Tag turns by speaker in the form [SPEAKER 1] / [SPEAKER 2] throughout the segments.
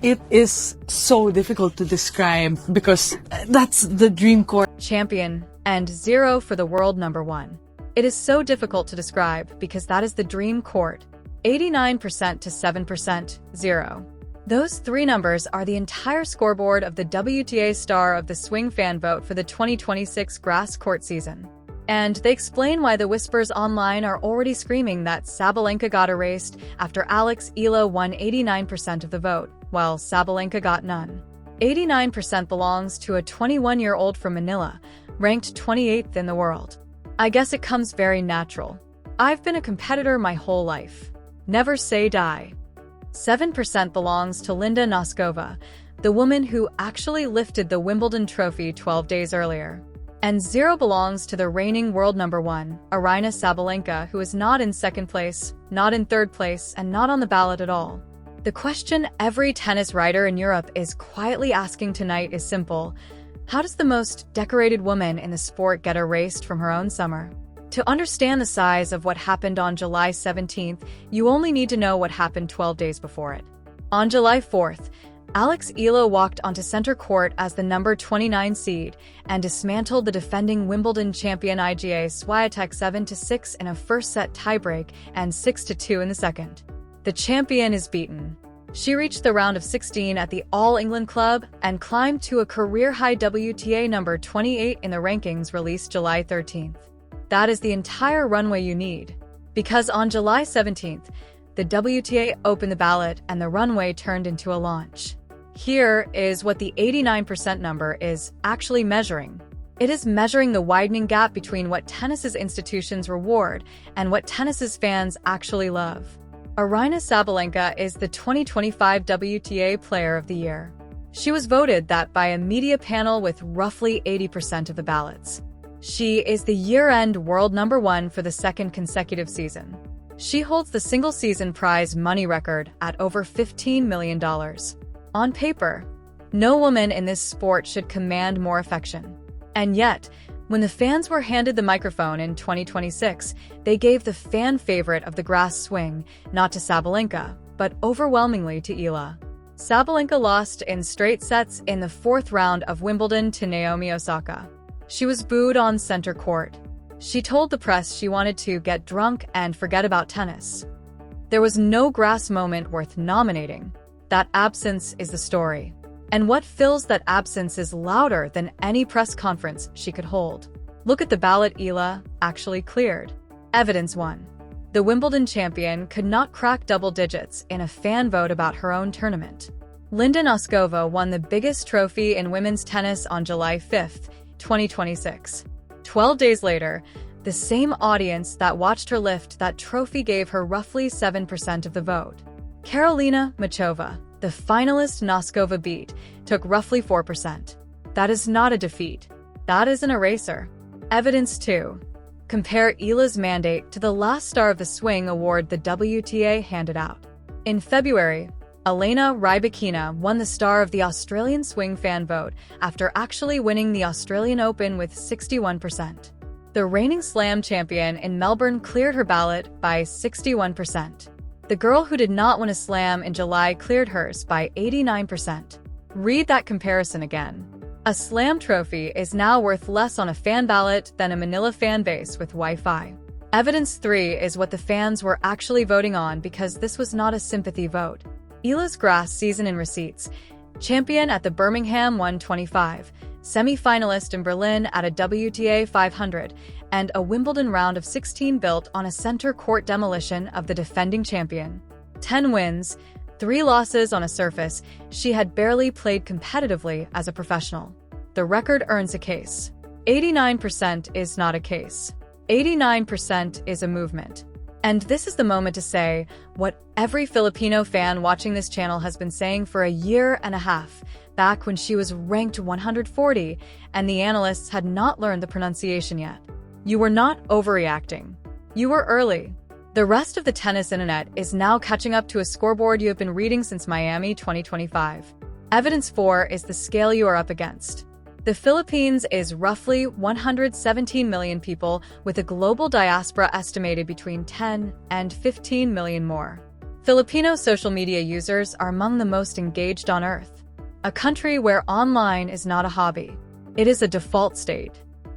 [SPEAKER 1] It is so difficult to describe because that's the dream court.
[SPEAKER 2] Champion and 0 for the world number 1. It is so difficult to describe because that is the dream court. 89% to 7%, 0. Those three numbers are the entire scoreboard of the WTA Star of the Swing fan vote for the 2026 grass court season. And they explain why the whispers online are already screaming that Sabalenka got erased after Alex Eala won 89% of the vote, while Sabalenka got none. 89% belongs to a 21-year-old from Manila, ranked 28th in the world. I guess it comes very natural. I've been a competitor my whole life. Never say die. 7% belongs to Linda Noskova, the woman who actually lifted the Wimbledon trophy 12 days earlier. And 0 belongs to the reigning world number 1, Aryna Sabalenka, who is not in second place, not in third place, and not on the ballot at all. The question every tennis writer in Europe is quietly asking tonight is simple. How does the most decorated woman in the sport get erased from her own summer? To understand the size of what happened on July 17th, you only need to know what happened 12 days before it. On July 4th, Alex Eala walked onto center court as the number 29 seed and dismantled the defending Wimbledon champion Iga Swiatek 7-6 in a first-set tiebreak and 6-2 in the second. The champion is beaten. She reached the round of 16 at the All England Club and climbed to a career-high WTA number 28 in the rankings released July 13th. That is the entire runway you need. Because on July 17th, the WTA opened the ballot and the runway turned into a launch. Here is what the 89% number is actually measuring. It is measuring the widening gap between what tennis's institutions reward and what tennis's fans actually love. Aryna Sabalenka is the 2025 WTA Player of the Year. She was voted that by a media panel with roughly 80% of the ballots. She is the year-end world number 1 for the second consecutive season. She holds the single-season prize money record at over $15 million. On paper, no woman in this sport should command more affection. And yet, when the fans were handed the microphone in 2026, they gave the fan favorite of the grass swing not to Sabalenka, but overwhelmingly to Eala. Sabalenka lost in straight sets in the 4th round of Wimbledon to Naomi Osaka. She was booed on center court. She told the press she wanted to get drunk and forget about tennis. There was no grass moment worth nominating. That absence is the story. And what fills that absence is louder than any press conference she could hold. Look at the ballot Eala actually cleared. Evidence 1. The Wimbledon champion could not crack double digits in a fan vote about her own tournament. Linda Noskova won the biggest trophy in women's tennis on July 5th, 2026. 12 days later, the same audience that watched her lift that trophy gave her roughly 7% of the vote. Karolina Muchova, the finalist Noskova beat, took roughly 4%. That is not a defeat. That is an eraser. Evidence 2. Compare Eala's mandate to the last Star of the Swing award the WTA handed out. In February, Elena Rybakina won the Star of the Australian Swing fan vote after actually winning the Australian Open with 61%. The reigning Slam champion in Melbourne cleared her ballot by 61%. The girl who did not win a Slam in July cleared hers by 89%. Read that comparison again. A Slam trophy is now worth less on a fan ballot than a Manila fan base with Wi-Fi. Evidence 3 is what the fans were actually voting on because this was not a sympathy vote. Eala's grass season in receipts. Champion at the Birmingham 125, semi-finalist in Berlin at a WTA 500, and a Wimbledon round of 16 built on a center court demolition of the defending champion. 10 wins, 3 losses on a surface she had barely played competitively as a professional. The record earns a case. 89% is not a case. 89% is a movement. And this is the moment to say what every Filipino fan watching this channel has been saying for a year and a half, back when she was ranked 140 and the analysts had not learned the pronunciation yet. You were not overreacting. You were early. The rest of the tennis internet is now catching up to a scoreboard you have been reading since Miami 2025. Evidence 4 is the scale you are up against. The Philippines is roughly 117 million people with a global diaspora estimated between 10 and 15 million more. Filipino social media users are among the most engaged on Earth, a country where online is not a hobby. It is a default state.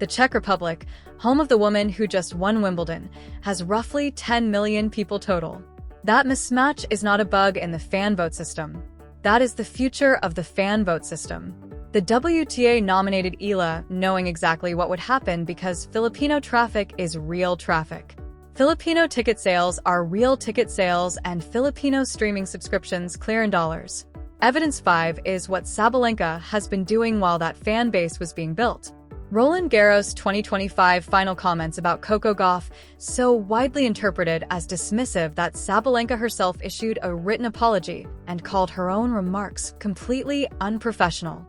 [SPEAKER 2] The Czech Republic, home of the woman who just won Wimbledon, has roughly 10 million people total. That mismatch is not a bug in the fan vote system. That is the future of the fan vote system. The WTA nominated Eala knowing exactly what would happen because Filipino traffic is real traffic. Filipino ticket sales are real ticket sales and Filipino streaming subscriptions clear in dollars. Evidence 5 is what Sabalenka has been doing while that fan base was being built. Roland Garros 2025 final comments about Coco Gauff so widely interpreted as dismissive that Sabalenka herself issued a written apology and called her own remarks completely unprofessional.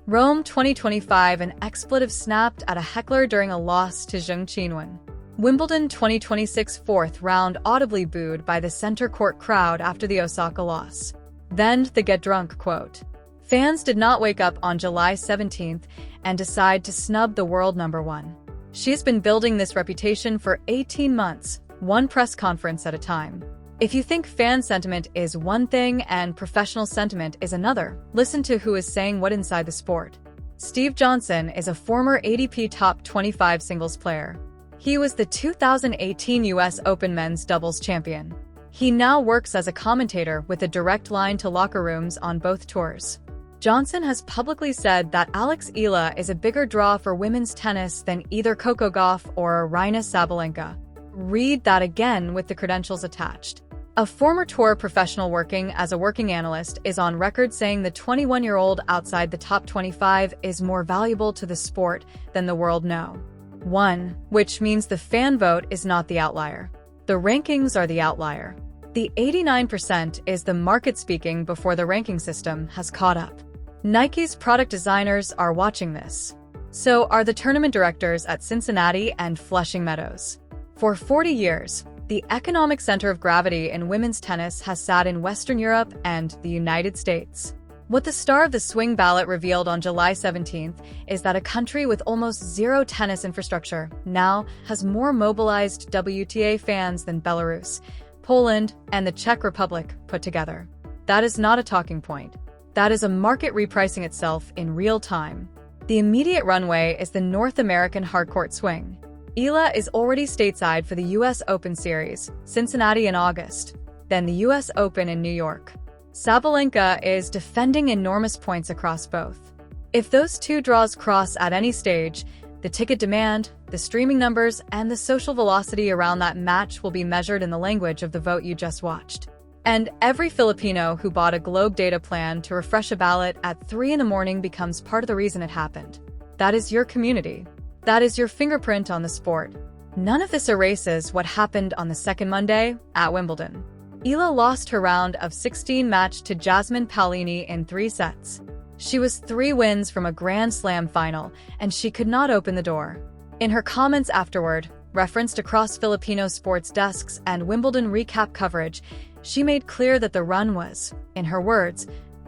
[SPEAKER 2] Rome 2025 an expletive snapped at a heckler during a loss to Zheng Qinwen. Wimbledon 2026 fourth round audibly booed by the center court crowd after the Osaka loss. Then the get drunk quote. Fans did not wake up on July 17th and decide to snub the world number one. She's been building this reputation for 18 months, one press conference at a time. If you think fan sentiment is one thing and professional sentiment is another, listen to who is saying what inside the sport. Steve Johnson is a former ADP top 25 singles player. He was the 2018 US Open men's doubles champion. He now works as a commentator with a direct line to locker rooms on both tours. Johnson has publicly said that Alex Eala is a bigger draw for women's tennis than either Coco Gauff or Aryna Sabalenka. Read that again with the credentials attached. A former tour professional working as a working analyst is on record saying the 21-year-old outside the top 25 is more valuable to the sport than the world know. 1, which means the fan vote is not the outlier. The rankings are the outlier. The 89% is the market speaking before the ranking system has caught up. Nike's product designers are watching this. So are the tournament directors at Cincinnati and Flushing Meadows. For 40 years, the economic center of gravity in women's tennis has sat in Western Europe and the United States. What the star of the swing ballot revealed on July 17th is that a country with almost zero tennis infrastructure now has more mobilized WTA fans than Belarus, Poland, and the Czech Republic put together. That is not a talking point. That is a market repricing itself in real time. The immediate runway is the North American hardcourt swing. Eala is already stateside for the US Open Series, Cincinnati in August, then the US Open in New York. Sabalenka is defending enormous points across both. If those two draws cross at any stage, the ticket demand, the streaming numbers, and the social velocity around that match will be measured in the language of the vote you just watched. And every Filipino who bought a Globe data plan to refresh a ballot at 3 in the morning becomes part of the reason it happened. That is your community. That is your fingerprint on the sport. None of this erases what happened on the second Monday at Wimbledon. Eala lost her round of 16 match to Jasmine Paolini in 3 sets. She was 3 wins from a Grand Slam final, and she could not open the door. In her comments afterward, referenced across Filipino sports desks and Wimbledon recap coverage, she made clear that the run was, in her words,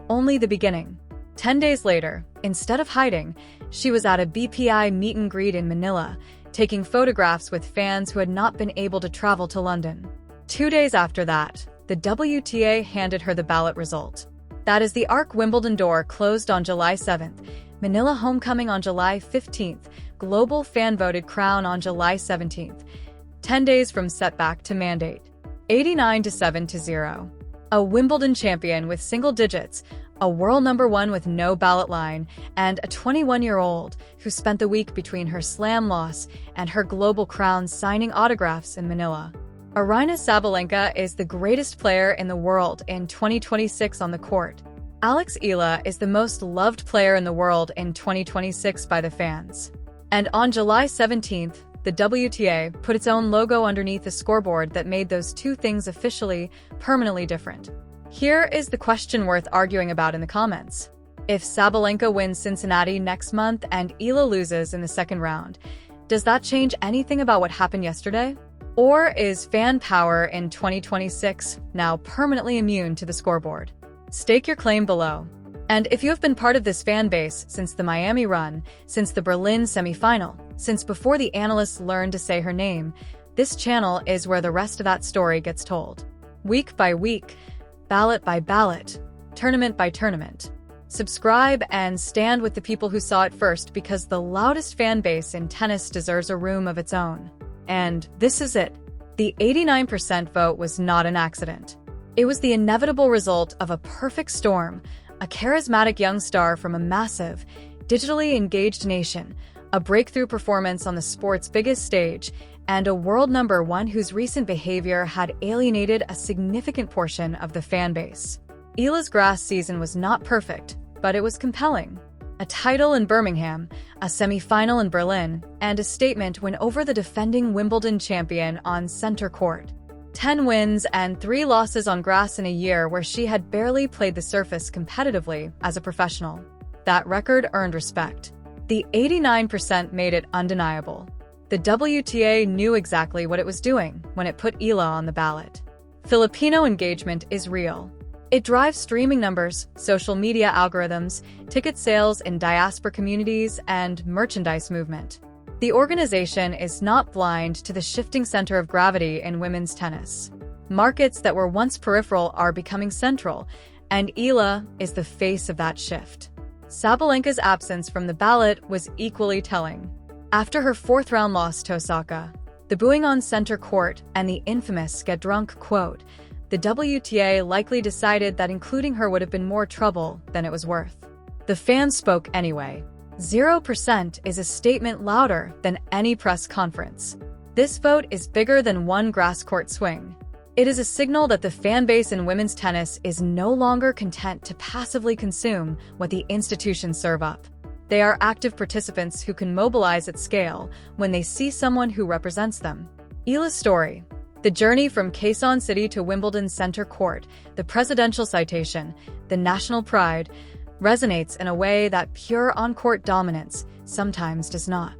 [SPEAKER 2] only the beginning. 10 days later, instead of hiding, she was at a BPI meet and greet in Manila, taking photographs with fans who had not been able to travel to London. 2 days after that, the WTA handed her the ballot result. That is the ARC Wimbledon door closed on July 7th, Manila homecoming on July 15th, global fan-voted crown on July 17th. 10 days from setback to mandate. 89 to 7-0. A Wimbledon champion with single digits, a world number one with no ballot line, and a 21-year-old who spent the week between her slam loss and her global crown signing autographs in Manila. Aryna Sabalenka is the greatest player in the world in 2026 on the court. Alex Eala is the most loved player in the world in 2026 by the fans. And on July 17th, the WTA put its own logo underneath the scoreboard that made those two things officially, permanently different. Here is the question worth arguing about in the comments. If Sabalenka wins Cincinnati next month and Eala loses in the second round, does that change anything about what happened yesterday? Or is fan power in 2026 now permanently immune to the scoreboard? Stake your claim below. And if you have been part of this fan base since the Miami run, since the Berlin semifinal, since before the analysts learned to say her name, this channel is where the rest of that story gets told. week by week, ballot by ballot, tournament by tournament. Subscribe and stand with the people who saw it first, because the loudest fan base in tennis deserves a room of its own. And this is it. The 89% vote was not an accident. It was the inevitable result of a perfect storm, a charismatic young star from a massive, digitally engaged nation, a breakthrough performance on the sport's biggest stage, and a world number one whose recent behavior had alienated a significant portion of the fan base. Eala's grass season was not perfect, but it was compelling. A title in Birmingham, a semi-final in Berlin, and a statement win over the defending Wimbledon champion on center court. 10 wins and 3 losses on grass in a year where she had barely played the surface competitively as a professional. That record earned respect. The 89% made it undeniable. The WTA knew exactly what it was doing when it put Eala on the ballot. Filipino engagement is real. It drives streaming numbers, social media algorithms, ticket sales in diaspora communities, and merchandise movement. The organization is not blind to the shifting center of gravity in women's tennis. Markets that were once peripheral are becoming central, and Eala is the face of that shift. Sabalenka's absence from the ballot was equally telling. After her 4th-round loss to Osaka, the booing on center court, and the infamous "get drunk" quote, the WTA likely decided that including her would have been more trouble than it was worth. The fans spoke anyway. 0% is a statement louder than any press conference. This vote is bigger than one grass court swing. It is a signal that the fan base in women's tennis is no longer content to passively consume what the institutions serve up. They are active participants who can mobilize at scale when they see someone who represents them. Eala's story. The journey from Quezon City to Wimbledon center court, the presidential citation, the national pride, resonates in a way that pure on-court dominance sometimes does not.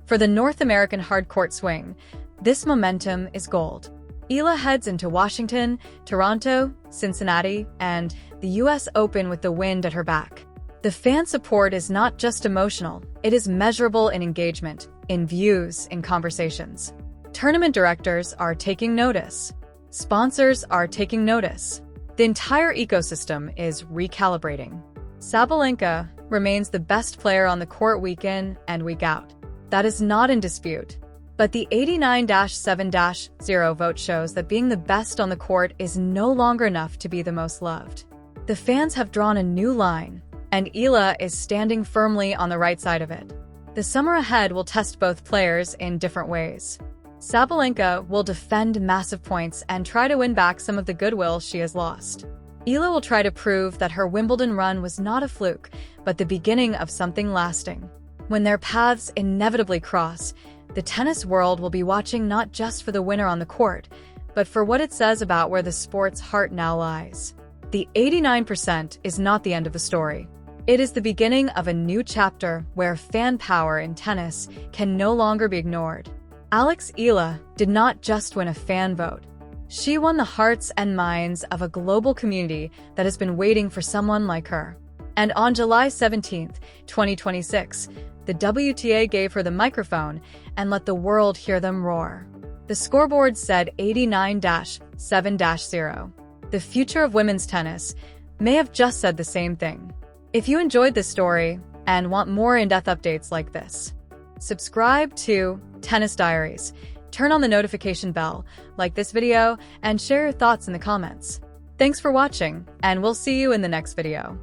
[SPEAKER 2] For the North American hard-court swing, this momentum is gold. Eala heads into Washington, Toronto, Cincinnati, and the US Open with the wind at her back. The fan support is not just emotional, it is measurable in engagement, in views, in conversations. Tournament directors are taking notice. Sponsors are taking notice. The entire ecosystem is recalibrating. Sabalenka remains the best player on the court week in and week out. That is not in dispute. But the 89-7-0 vote shows that being the best on the court is no longer enough to be the most loved. The fans have drawn a new line, and Eala is standing firmly on the right side of it. The summer ahead will test both players in different ways. Sabalenka will defend massive points and try to win back some of the goodwill she has lost. Eala will try to prove that her Wimbledon run was not a fluke, but the beginning of something lasting. When their paths inevitably cross, the tennis world will be watching not just for the winner on the court, but for what it says about where the sport's heart now lies. The 89% is not the end of the story. It is the beginning of a new chapter where fan power in tennis can no longer be ignored. Alex Eala did not just win a fan vote. She won the hearts and minds of a global community that has been waiting for someone like her. And on July 17, 2026, the WTA gave her the microphone and let the world hear them roar. The scoreboard said 89-7-0. The future of women's tennis may have just said the same thing. If you enjoyed this story and want more in-depth updates like this, subscribe to Tennis Diaries, turn on the notification bell, like this video, and share your thoughts in the comments. Thanks for watching, and we'll see you in the next video.